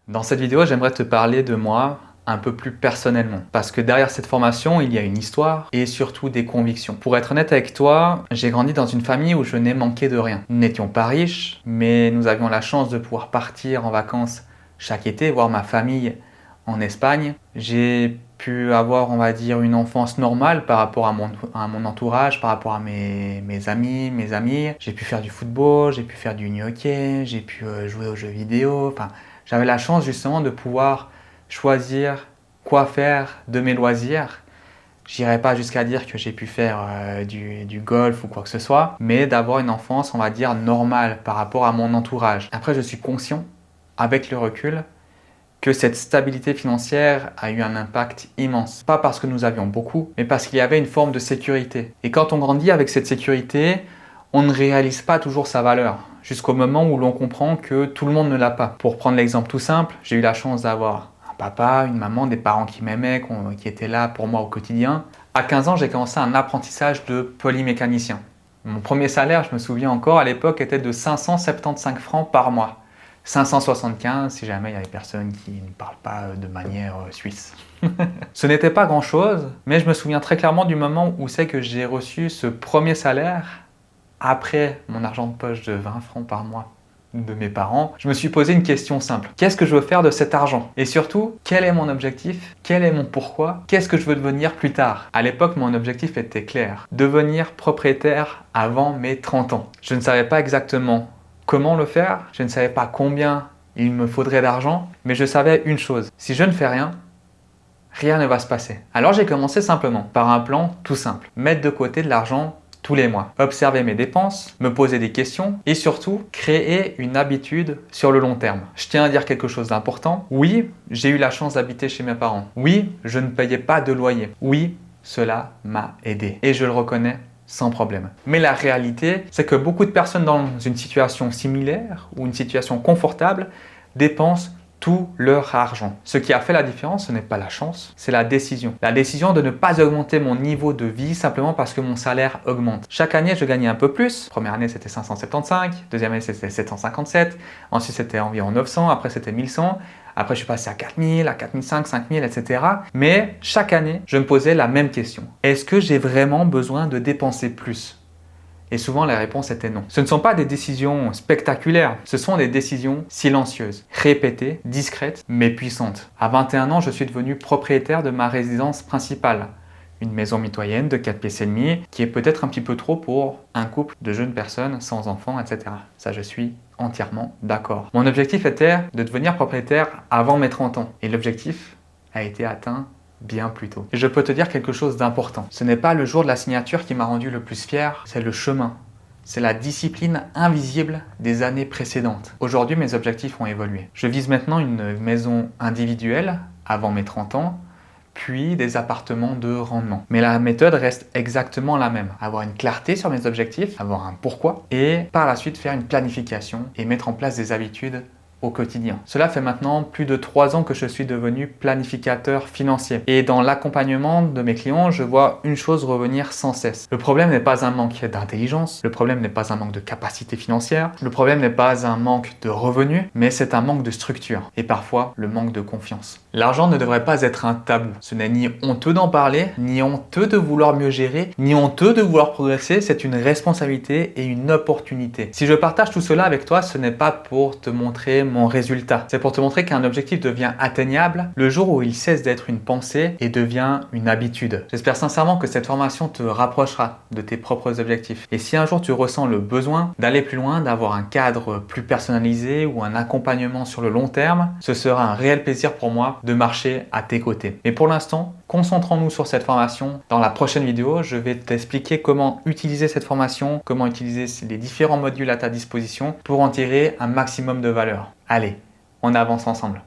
Dans cette vidéo, j'aimerais te parler de moi un peu plus personnellement. Parce que derrière cette formation, il y a une histoire et surtout des convictions. Pour être honnête avec toi, j'ai grandi dans une famille où je n'ai manqué de rien. Nous n'étions pas riches, mais nous avions la chance de pouvoir partir en vacances chaque été, voir ma famille en Espagne. J'ai pu avoir, on va dire, une enfance normale par rapport à mon entourage, par rapport à mes amis, mes amies. J'ai pu faire du football, j'ai pu faire du hockey, j'ai pu jouer aux jeux vidéo. Enfin, j'avais la chance justement de pouvoir choisir quoi faire de mes loisirs. J'irai pas jusqu'à dire que j'ai pu faire du golf ou quoi que ce soit, mais d'avoir une enfance, on va dire, normale par rapport à mon entourage. Après, je suis conscient, avec le recul, que cette stabilité financière a eu un impact immense. Pas parce que nous avions beaucoup, mais parce qu'il y avait une forme de sécurité. Et quand on grandit avec cette sécurité, on ne réalise pas toujours sa valeur, jusqu'au moment où l'on comprend que tout le monde ne l'a pas. Pour prendre l'exemple tout simple, j'ai eu la chance d'avoir un papa, une maman, des parents qui m'aimaient, qui étaient là pour moi au quotidien. À 15 ans, j'ai commencé un apprentissage de polymécanicien. Mon premier salaire, je me souviens encore, à l'époque, était de 575 francs par mois. 575 si jamais il y a des personnes qui ne parlent pas de manière suisse. Ce n'était pas grand-chose, mais je me souviens très clairement du moment où c'est que j'ai reçu ce premier salaire après mon argent de poche de 20 francs par mois de mes parents. Je me suis posé une question simple. Qu'est-ce que je veux faire de cet argent? Et surtout, quel est mon objectif? Quel est mon pourquoi? Qu'est-ce que je veux devenir plus tard? À l'époque, mon objectif était clair. Devenir propriétaire avant mes 30 ans. Je ne savais pas exactement comment le faire, je ne savais pas combien il me faudrait d'argent, mais je savais une chose, si je ne fais rien, rien ne va se passer. Alors j'ai commencé simplement par un plan tout simple, mettre de côté de l'argent tous les mois, observer mes dépenses, me poser des questions et surtout créer une habitude sur le long terme. Je tiens à dire quelque chose d'important, oui, j'ai eu la chance d'habiter chez mes parents, oui, je ne payais pas de loyer, oui, cela m'a aidé et je le reconnais sans problème. Mais la réalité, c'est que beaucoup de personnes dans une situation similaire ou une situation confortable dépensent tout leur argent. Ce qui a fait la différence, ce n'est pas la chance, c'est la décision. La décision de ne pas augmenter mon niveau de vie simplement parce que mon salaire augmente. Chaque année, je gagnais un peu plus. Première année, c'était 575. Deuxième année, c'était 757. Ensuite, c'était environ 900. Après, c'était 1100. Après, je suis passé à 4000, à 4005, 5000, etc. Mais chaque année, je me posais la même question. Est-ce que j'ai vraiment besoin de dépenser plus ? Et souvent, la réponse était non. Ce ne sont pas des décisions spectaculaires, ce sont des décisions silencieuses, répétées, discrètes, mais puissantes. À 21 ans, je suis devenu propriétaire de ma résidence principale. Une maison mitoyenne de 4 pièces et demi, qui est peut-être un petit peu trop pour un couple de jeunes personnes sans enfants, etc. Ça, je suis entièrement d'accord. Mon objectif était de devenir propriétaire avant mes 30 ans. Et l'objectif a été atteint bien plus tôt. Et je peux te dire quelque chose d'important. Ce n'est pas le jour de la signature qui m'a rendu le plus fier, c'est le chemin. C'est la discipline invisible des années précédentes. Aujourd'hui, mes objectifs ont évolué. Je vise maintenant une maison individuelle avant mes 30 ans, puis des appartements de rendement. Mais la méthode reste exactement la même. Avoir une clarté sur mes objectifs, avoir un pourquoi, et par la suite faire une planification et mettre en place des habitudes au quotidien. Cela fait maintenant plus de 3 ans que je suis devenu planificateur financier. Et dans l'accompagnement de mes clients, je vois une chose revenir sans cesse. Le problème n'est pas un manque d'intelligence, le problème n'est pas un manque de capacité financière, le problème n'est pas un manque de revenus, mais c'est un manque de structure et parfois le manque de confiance. L'argent ne devrait pas être un tabou. Ce n'est ni honteux d'en parler, ni honteux de vouloir mieux gérer, ni honteux de vouloir progresser, c'est une responsabilité et une opportunité. Si je partage tout cela avec toi, ce n'est pas pour te montrer mon résultat. C'est pour te montrer qu'un objectif devient atteignable le jour où il cesse d'être une pensée et devient une habitude. J'espère sincèrement que cette formation te rapprochera de tes propres objectifs. Et si un jour tu ressens le besoin d'aller plus loin, d'avoir un cadre plus personnalisé ou un accompagnement sur le long terme, ce sera un réel plaisir pour moi de marcher à tes côtés. Mais pour l'instant, concentrons-nous sur cette formation. Dans la prochaine vidéo, je vais t'expliquer comment utiliser cette formation, comment utiliser les différents modules à ta disposition pour en tirer un maximum de valeur. Allez, on avance ensemble.